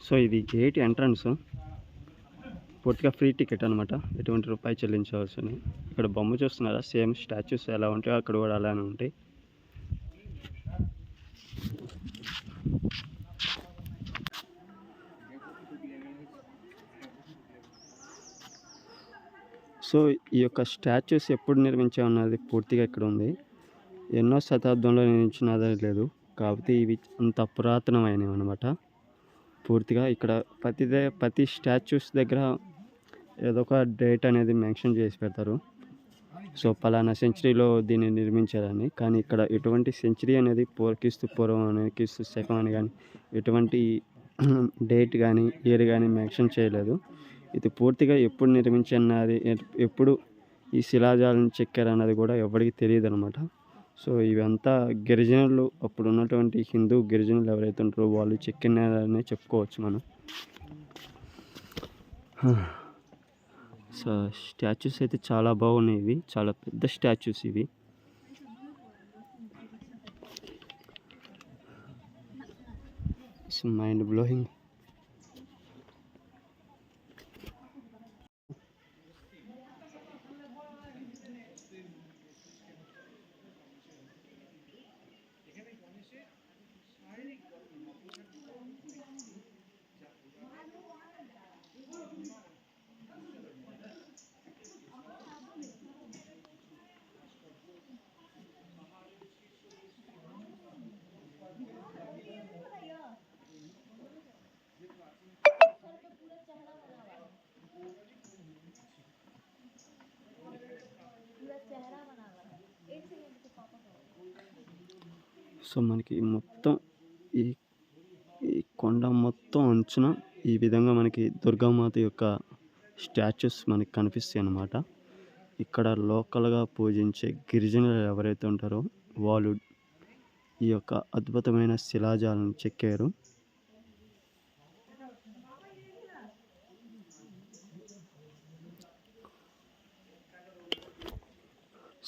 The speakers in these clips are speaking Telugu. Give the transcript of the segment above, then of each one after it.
సో ఇది గేట్ ఎంట్రన్స్, పూర్తిగా ఫ్రీ టికెట్ అనమాట, ఎటువంటి రూపాయి చెల్లించవలసిన. ఇక్కడ బొమ్మ చూస్తున్నారా, సేమ్ స్టాచ్యూస్ ఎలా ఉంటాయో అక్కడ కూడా అలానే ఉంటాయి. సో ఈ యొక్క స్టాచ్యూస్ ఎప్పుడు నిర్మించామన్నది పూర్తిగా ఇక్కడ ఉంది. ఎన్నో శతాబ్దంలో నిర్మించినదే లేదు, కాకపోతే ఇవి అంత పురాతనమైనవి అనమాట. పూర్తిగా ఇక్కడ ప్రతి స్టాచ్యూస్ దగ్గర ఏదో ఒక డేట్ అనేది మెన్షన్ చేసి పెడతారు. సో పలానా సెంచరీలో దీన్ని నిర్మించారని. కానీ ఇక్కడ ఎటువంటి సెంచరీ అనేది క్రీస్తు పూర్వం అని, క్రీస్తు శకం అని కానీ ఎటువంటి డేట్ కానీ ఇయర్ కానీ మెన్షన్ చేయలేదు. ఇది పూర్తిగా ఎప్పుడు నిర్మించన్నది, ఎప్పుడు ఈ శిలాజాలను చెక్కారన్నది కూడా ఎవరికి తెలియదు అనమాట. సో ఇవంతా గిరిజనులు, అప్పుడు ఉన్నటువంటి హిందూ గిరిజనులు ఎవరైతే ఉంటారో వాళ్ళు చెక్కినారనే చెప్పుకోవచ్చు మనం. సో స్టాచ్యూస్ అయితే చాలా బాగున్నాయి, ఇవి చాలా పెద్ద స్టాచ్యూస్ ఇవి. It's mind blowing. సో మనకి మొత్తం ఈ కొండ మొత్తం అంచున ఈ విధంగా మనకి దుర్గామాత యొక్క స్టాచ్యూస్ మనకి కనిపిస్తాయి అన్నమాట. ఇక్కడ లోకల్గా పూజించే గిరిజనులు ఎవరైతే ఉంటారో వాళ్ళు ఈ యొక్క అద్భుతమైన శిలాజాలను చెక్కారు.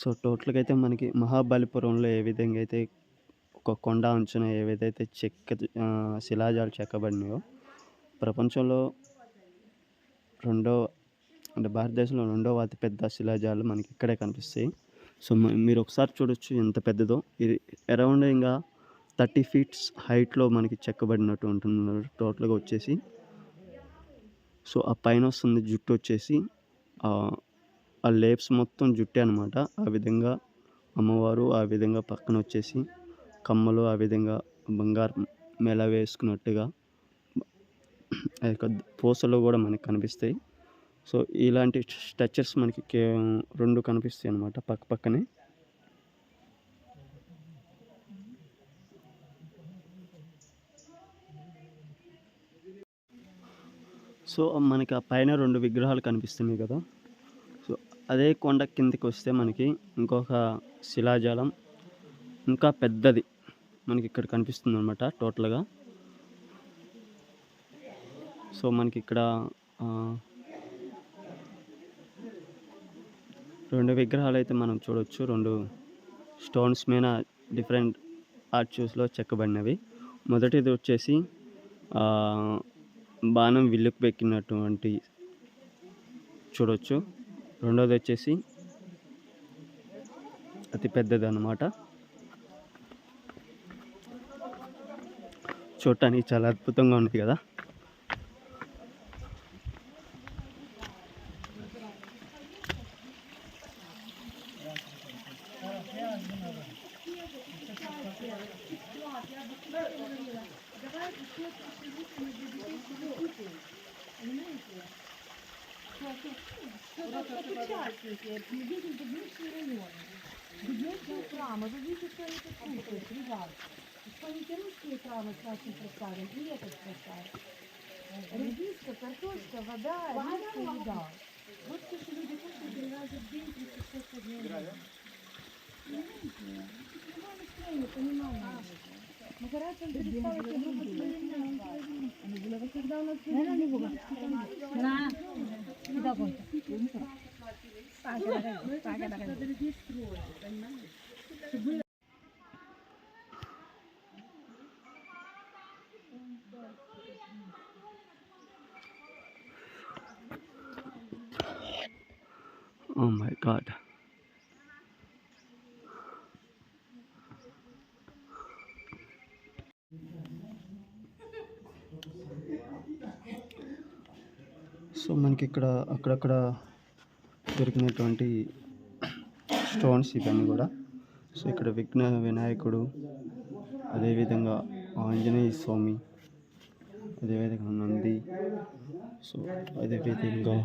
సో టోటల్గా అయితే మనకి మహాబలిపురంలో ఏ విధంగా అయితే ఒక కొండ అంచున ఏవైతే శిలాజాలు చెక్కబడినాయో, ప్రపంచంలో భారతదేశంలో రెండవ అతిపెద్ద శిలాజాలు మనకి ఇక్కడే కనిపిస్తాయి. సో మీరు ఒకసారి చూడొచ్చు ఎంత పెద్దదో. ఇది అరౌండ్ ఇంకా 30 feet హైట్లో మనకి చెక్కబడినట్టు ఉంటుంది టోటల్గా వచ్చేసి. సో ఆ పైన వస్తుంది జుట్టు వచ్చేసి ఆ లేప్స్ మొత్తం జుట్టే అనమాట. ఆ విధంగా అమ్మవారు, ఆ విధంగా పక్కన వచ్చేసి కమ్మలు, ఆ విధంగా బంగారు మెల వేసుకున్నట్టుగా ఆ యొక్క పూసలు కూడా మనకి కనిపిస్తాయి. సో ఇలాంటి స్ట్రక్చర్స్ మనకి 2 కనిపిస్తాయి అన్నమాట పక్క పక్కనే. సో మనకి ఆ పైన 2 విగ్రహాలు కనిపిస్తున్నాయి కదా. సో అదే కొండ కిందకి వస్తే మనకి ఇంకొక శిలాజాలం ఇంకా పెద్దది మనకి ఇక్కడ కనిపిస్తుంది అనమాట టోటల్గా. సో మనకి ఇక్కడ 2 విగ్రహాలు అయితే మనం చూడవచ్చు. 2 స్టోన్స్ మీద డిఫరెంట్ ఆర్చెస్లో చెక్కబడినవి. మొదటిది వచ్చేసి బాణం విల్లుకు పెక్కినటువంటి చూడవచ్చు. రెండోది వచ్చేసి అతి పెద్దది అన్నమాట. చూడటానికి చాలా అద్భుతంగా ఉంది కదా. Редиска, картошка, вода, риска, еда. Вот то, что люди кушают 3 раза в день, 360 дней. Понимаете? Понимаю. Мы горячим перестали когда у нас ఓ మై గాడ్. సో మనకి ఇక్కడ అక్కడక్కడ దొరికినటువంటి స్టోన్స్ ఇవన్నీ కూడా. సో ఇక్కడ వినాయకుడు, అదేవిధంగా ఆంజనేయ స్వామి, అదేవిధంగా నంది, సో అదేవిధంగా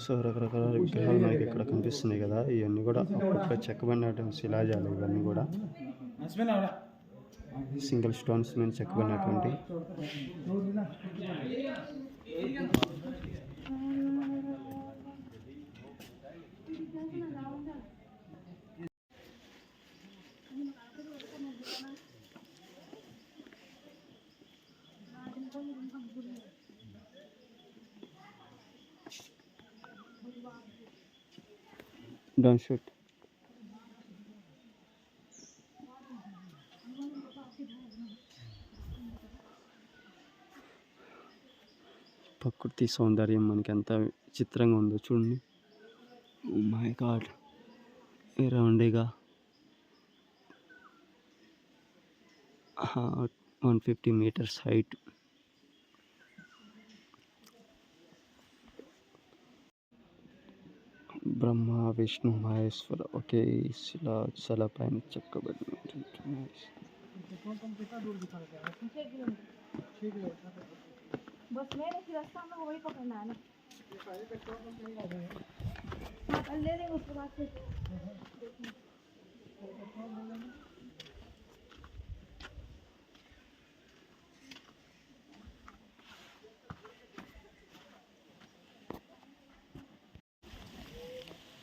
సో రకరకాల విగ్రహాలు మనకి ఇక్కడ కనిపిస్తున్నాయి కదా. ఇవన్నీ కూడా అప్పట్లో చెక్కబడినటువంటి శిలాజాలు. ఇవన్నీ కూడా సింగిల్ స్టోన్స్ మీద చెక్కబడినటువంటి. Don't shoot. ప్రకృతి సౌందర్యం మనకి ఎంత చిత్రంగా ఉందో చూడండి. Oh my god. రౌండ్గా 150 meters హైట్. బ్రహ్మ విష్ణు మహేశ్వర ఒకే శిల పైన చెక్కబడిన. बस मैंने फिर रास्ता में वही पकड़ना है ना। हाँ कल ले लेंगे उसके बाद फिर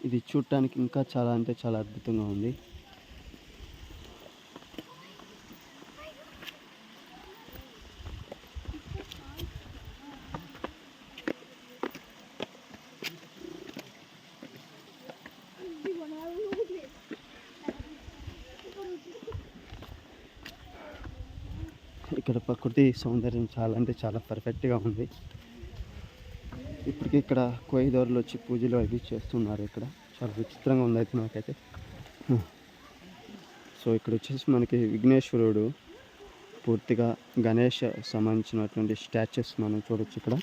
ఇది చూడటానికి ఇంకా చాలా అంటే చాలా అద్భుతంగా ఉంది. ఇక్కడ ప్రకృతి సౌందర్యం చాలా అంటే చాలా పర్ఫెక్ట్గా ఉంది. ఇప్పటికీ ఇక్కడ కోయిదోరులు వచ్చి పూజలు అవి చేస్తున్నారు. ఇక్కడ చాలా విచిత్రంగా ఉంది అయితే నాకైతే. సో ఇక్కడ వచ్చేసి మనకి విఘ్నేశ్వరుడు, పూర్తిగా గణేష్ సంబంధించినటువంటి స్టాచ్యూస్ మనం చూడొచ్చు ఇక్కడ.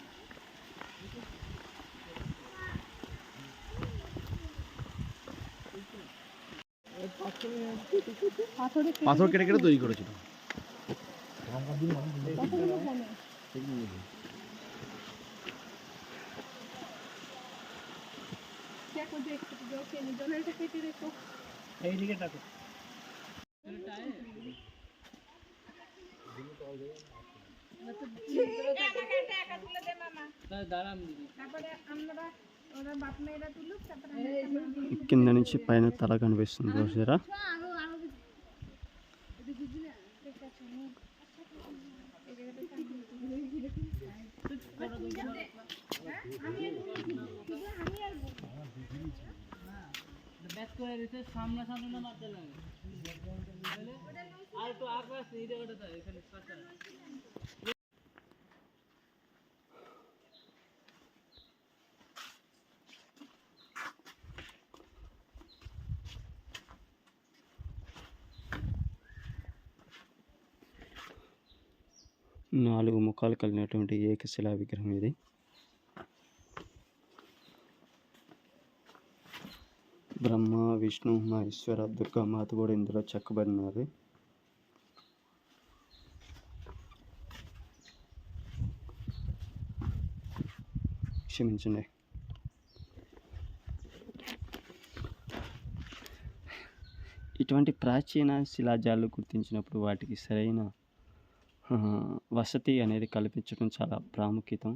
পাথর কেটে কেটে তৈরি করেছিল। এইদিকে টাকো। కింద నుంచి పైన తల కనిపిస్తుంది చూసారా. నాలుగు ముఖాలు కలిగినటువంటి ఏకశిలా విగ్రహం ఇది. బ్రహ్మ విష్ణు మహేశ్వర దుర్గామాత కూడా ఇందులో చెక్కబడినది. క్షమించండి. ఇటువంటి ప్రాచీన శిలాజాలు గుర్తించినప్పుడు వాటికి సరైన వసతి అనేది కల్పించడం చాలా ప్రాముఖ్యతం.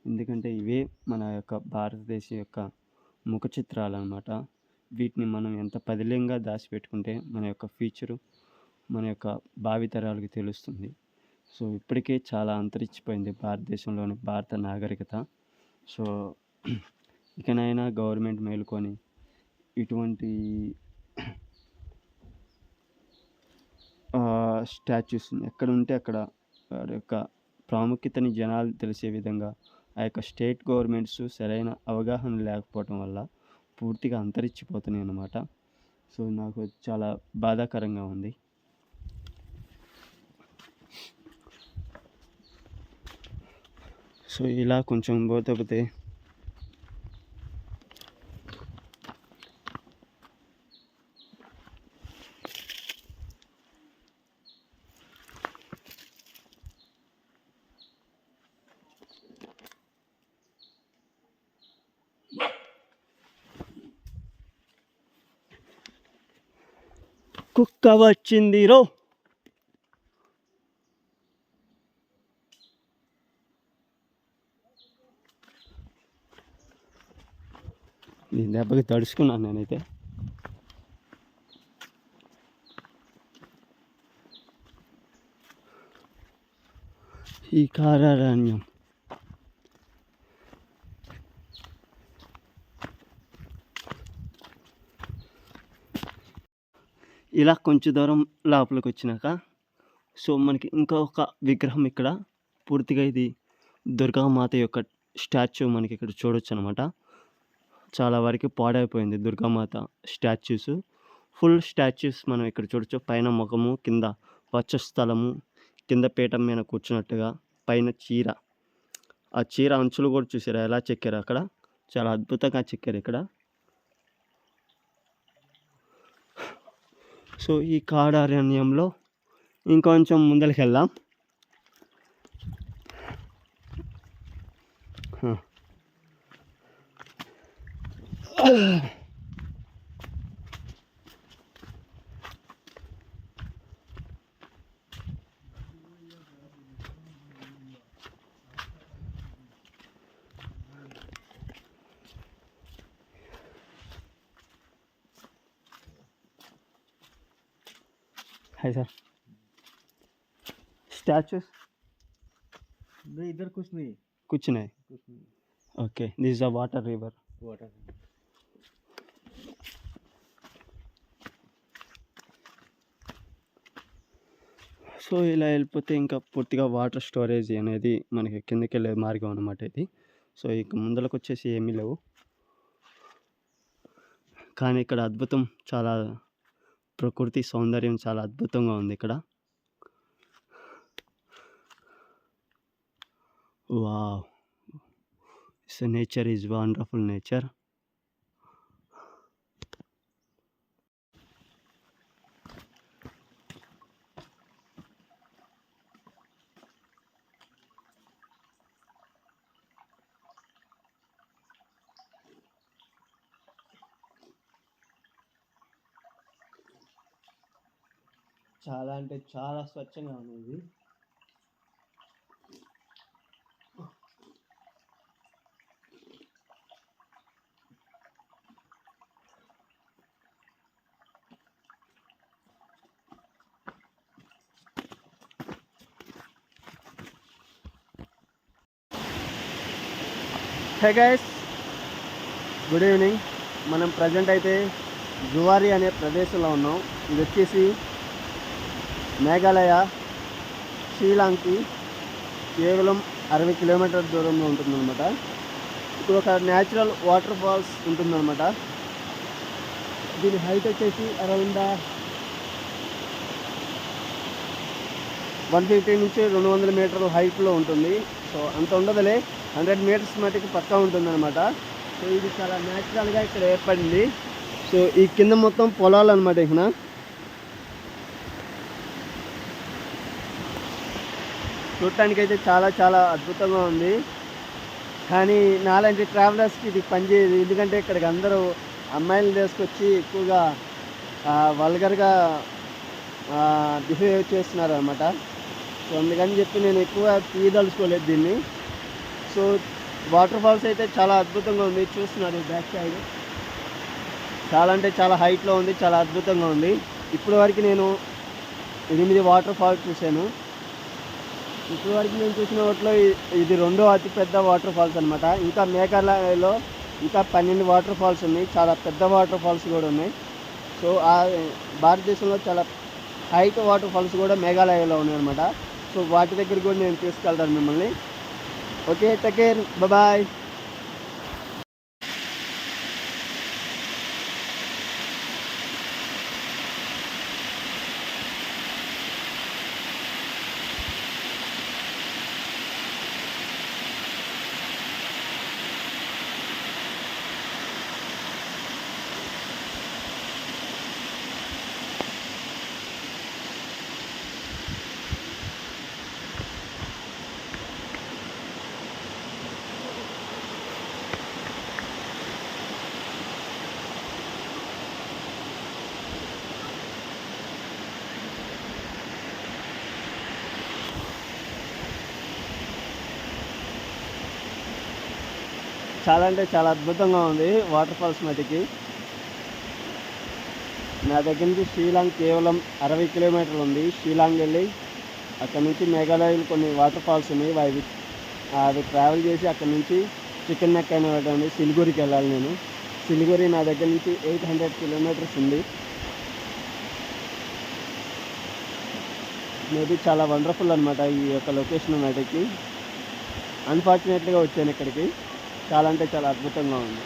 ఎందుకంటే ఇవే మన యొక్క భారతదేశం యొక్క ముఖ చిత్రాలు అన్నమాట. వీటిని మనం ఎంత పదిలంగా దాచిపెట్టుకుంటే మన యొక్క ఫ్యూచరు, మన యొక్క భావితరాలకు తెలుస్తుంది. సో ఇప్పటికే చాలా అంతరించిపోయింది భారతదేశంలోని భారత నాగరికత. సో ఇకనైనా గవర్నమెంట్ మేలుకొని ఇటువంటి స్టాచ్యూస్ ఎక్కడ ఉంటే అక్కడ వారి యొక్క ప్రాముఖ్యతని జనాలు తెలిసే విధంగా ఆ యొక్క స్టేట్ గవర్నమెంట్స్ సరైన అవగాహన లేకపోవటం వల్ల పూర్తిగా అంతరించిపోతున్నాయి అన్నమాట. సో నాకు చాలా బాధాకరంగా ఉంది. సో ఇలా కొంచెం పోతే కుక్క వచ్చింది రో. ఈ దెబ్బకి తడుచుకున్నాను నేనైతే. ఈ కారారణ్యం ఇలా కొంచెం దూరం లోపలికి వచ్చినాక సో మనకి ఇంకొక విగ్రహం ఇక్కడ పూర్తిగా ఇది దుర్గామాత యొక్క స్టాచ్యూ మనకి ఇక్కడ చూడొచ్చు అనమాట. చాలా వరకు పాడైపోయింది దుర్గామాత స్టాచ్యూస్. ఫుల్ స్టాచ్యూస్ మనం ఇక్కడ చూడొచ్చు. పైన ముఖము, కింద వక్షస్థలము, కింద పీఠం మీద కూర్చున్నట్టుగా, పైన చీర, ఆ చీర అంచులు కూడా చూసారా ఎలా చెక్కారు అక్కడ. చాలా అద్భుతంగా చెక్కారు ఇక్కడ. సో ఈ కాడారణ్యంలో ఇంకొంచెం ముందరికి వెళ్దాం. Hi sir. स्टैचूस नहीं, इधर कुछ नहीं, कुछ नहीं. कुछ नहीं. Okay, this is a water river. Water. So ఇలా వెళ్ళిపోతే ఇంకా పూర్తిగా వాటర్ స్టోరేజ్ అనేది మనకి కిందకి వెళ్ళే మార్గం అన్నమాట ఇది. సో ఇక ముందరకు వచ్చేసి ఏమీ లేవు, కానీ ఇక్కడ అద్భుతం, చాలా ప్రకృతి సౌందర్యం చాలా అద్భుతంగా ఉంది ఇక్కడ. Wow, so nature is wonderful nature. చాలా అంటే చాలా స్వచ్ఛంగా ఉంది. Hey guys, good evening. మనం ప్రజెంట్ అయితే జువారీ అనే ప్రదేశంలో ఉన్నాం. ఇది వచ్చేసి మేఘాలయ షిలాంగ్కి కేవలం 60 కిలోమీటర్ల దూరంలో ఉంటుందన్నమాట. ఇప్పుడు ఒక న్యాచురల్ వాటర్ ఫాల్స్ ఉంటుందన్నమాట. దీని హైట్ వచ్చేసి అరౌండ్ 150 నుంచి 200 మీటర్ల హైట్లో ఉంటుంది. సో అంత ఉండదులే, 100 మీటర్స్ మటుకు పక్కా ఉంటుందన్నమాట. సో ఇది చాలా న్యాచురల్గా ఇక్కడ ఏర్పడింది. సో ఈ కింద మొత్తం పొలాలు అనమాట. ఇక్కడ చూడటానికి అయితే చాలా చాలా అద్భుతంగా ఉంది, కానీ నాలాంటి ట్రావెలర్స్కి ఇది పనిచేయదు. ఎందుకంటే ఇక్కడికి అందరూ అమ్మాయిలను తీసుకొచ్చి ఎక్కువగా వల్గర్గా బిహేవ్ చేస్తున్నారు అనమాట. సో అందుకని చెప్పి నేను ఎక్కువ తీయదలుచుకోలేదు దీన్ని. సో వాటర్ ఫాల్స్ అయితే చాలా అద్భుతంగా ఉంది. చూస్తున్నారు బ్యాక్ సైడ్, చాలా అంటే చాలా హైట్లో ఉంది, చాలా అద్భుతంగా ఉంది. ఇప్పటి వరకు నేను 8 వాటర్ ఫాల్స్ చూశాను. ఇప్పటి వరకు నేను చూసిన వాటిలో ఇది 2వ అతిపెద్ద వాటర్ ఫాల్స్ అనమాట. ఇంకా మేఘాలయలో ఇంకా 12 వాటర్ ఫాల్స్ ఉన్నాయి, చాలా పెద్ద వాటర్ ఫాల్స్ కూడా ఉన్నాయి. సో భారతదేశంలో చాలా హైట్ వాటర్ ఫాల్స్ కూడా మేఘాలయలో ఉన్నాయన్నమాట. సో వాటి దగ్గర కూడా నేను తీసుకెళ్తాను మిమ్మల్ని. Okay, take care, bye. చాలా అంటే చాలా అద్భుతంగా ఉంది వాటర్ ఫాల్స్ మటుకి. నా దగ్గర నుంచి షిలాంగ్ కేవలం 60 కిలోమీటర్లు ఉంది. షిలాంగ్ వెళ్ళి అక్కడ నుంచి మేఘాలయలో కొన్ని వాటర్ ఫాల్స్ ఉన్నాయి. అవి ట్రావెల్ చేసి అక్కడ నుంచి చికెన్ నెక్ అని వెళ్ళండి సిలిగురికి వెళ్ళాలి నేను. సిలిగురి నా దగ్గర నుంచి 800 కిలోమీటర్స్ ఉంది. మేబీ చాలా వండర్ఫుల్ అనమాట ఈ యొక్క లొకేషన్ మటుకి. అన్ఫార్చునేట్గా వచ్చాను ఇక్కడికి. చాలా అంటే చాలా అద్భుతంగా ఉంది.